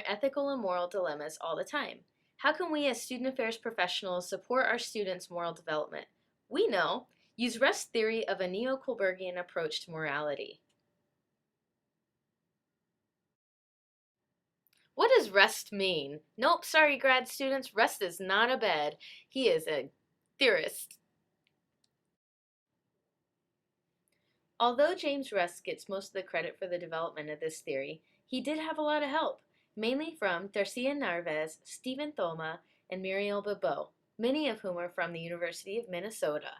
ethical and moral dilemmas all the time. How can we as student affairs professionals support our students' moral development? We know. Use Rest's theory of a Neo-Kohlbergian approach to morality. What does rest mean? Nope, sorry grad students, Rest is not a bed. He is a theorist. Although James Rest gets most of the credit for the development of this theory, he did have a lot of help, mainly from Garcia Narvaez, Stephen Thoma, and Muriel Bebeau, many of whom are from the University of Minnesota.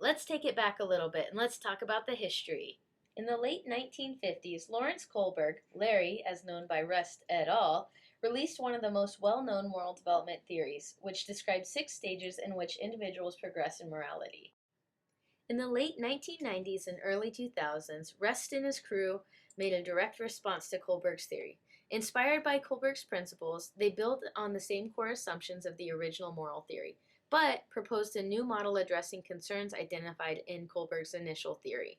Let's take it back a little bit and let's talk about the history. In the late 1950s, Lawrence Kohlberg, Larry, as known by Rest et al., released one of the most well-known moral development theories, which describes 6 stages in which individuals progress in morality. In the late 1990s and early 2000s, Rest and his crew made a direct response to Kohlberg's theory. Inspired by Kohlberg's principles, they built on the same core assumptions of the original moral theory, but proposed a new model addressing concerns identified in Kohlberg's initial theory.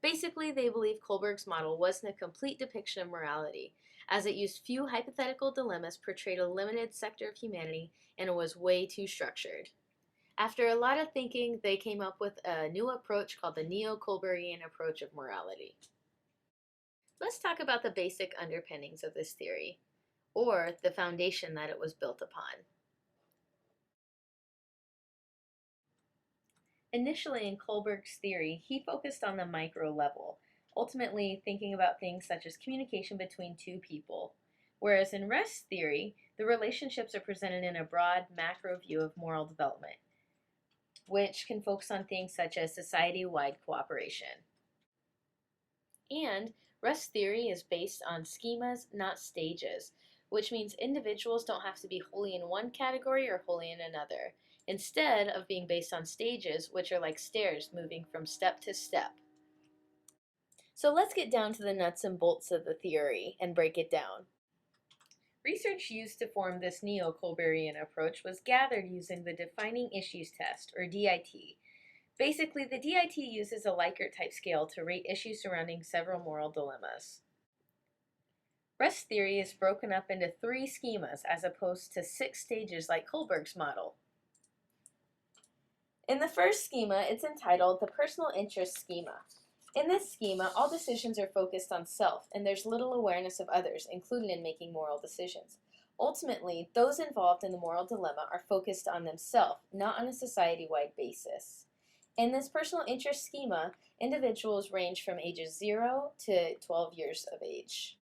Basically, they believed Kohlberg's model wasn't a complete depiction of morality, as it used few hypothetical dilemmas, portrayed a limited sector of humanity, and it was way too structured. After a lot of thinking, they came up with a new approach called the Neo-Kohlbergian Approach of morality. Let's talk about the basic underpinnings of this theory, or the foundation that it was built upon. Initially in Kohlberg's theory, he focused on the micro level, ultimately thinking about things such as communication between two people. Whereas in Rest's theory, the relationships are presented in a broad macro view of moral development, which can focus on things such as society-wide cooperation. And Rest's theory is based on schemas, not stages, which means individuals don't have to be wholly in one category or wholly in another, instead of being based on stages, which are like stairs moving from step to step. So let's get down to the nuts and bolts of the theory and break it down. Research used to form this Neo-Kohlbergian approach was gathered using the Defining Issues Test, or DIT. Basically, the DIT uses a Likert-type scale to rate issues surrounding several moral dilemmas. Rest's theory is broken up into 3 schemas as opposed to 6 stages like Kohlberg's model. In the first schema, it's entitled the Personal Interest Schema. In this schema, all decisions are focused on self, and there's little awareness of others, included in making moral decisions. Ultimately, those involved in the moral dilemma are focused on themselves, not on a society-wide basis. In this personal interest schema, individuals range from ages 0 to 12 years of age.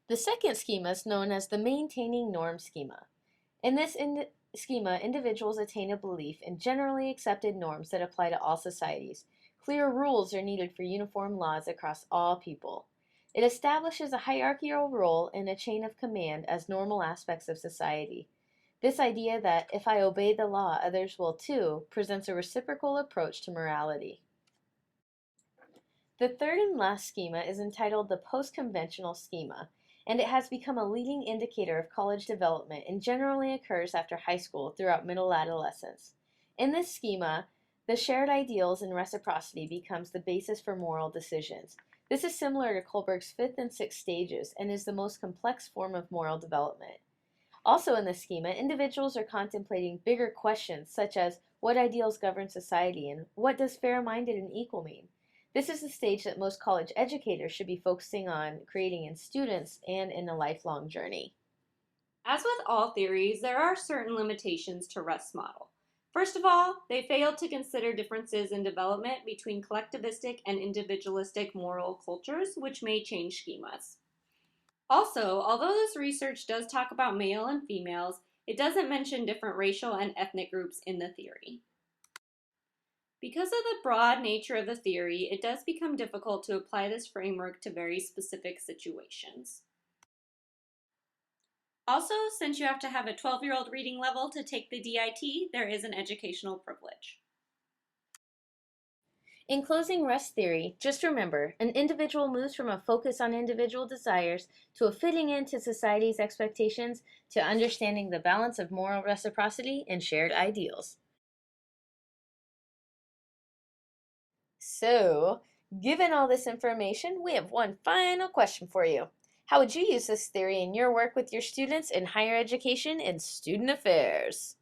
The second schema is known as the Maintaining Norm Schema. In this schema, individuals attain a belief in generally accepted norms that apply to all societies. Clear rules are needed for uniform laws across all people. It establishes a hierarchical role in a chain of command as normal aspects of society. This idea that if I obey the law, others will too, presents a reciprocal approach to morality. The third and last schema is entitled the Post-Conventional Schema, and it has become a leading indicator of college development and generally occurs after high school throughout middle adolescence. In this schema, the shared ideals and reciprocity becomes the basis for moral decisions. This is similar to Kohlberg's 5th and 6th stages and is the most complex form of moral development. Also in this schema, individuals are contemplating bigger questions such as what ideals govern society and what does fair-minded and equal mean. This is the stage that most college educators should be focusing on creating in students and in a lifelong journey. As with all theories, there are certain limitations to Rest's model. First of all, they failed to consider differences in development between collectivistic and individualistic moral cultures, which may change schemas. Also, although this research does talk about male and females, it doesn't mention different racial and ethnic groups in the theory. Because of the broad nature of the theory, it does become difficult to apply this framework to very specific situations. Also, since you have to have a 12-year-old reading level to take the DIT, there is an educational privilege. In closing Rest's theory, just remember, an individual moves from a focus on individual desires to a fitting into society's expectations to understanding the balance of moral reciprocity and shared ideals. So, Given all this information, we have one final question for you. How would you use this theory in your work with your students in higher education and student affairs?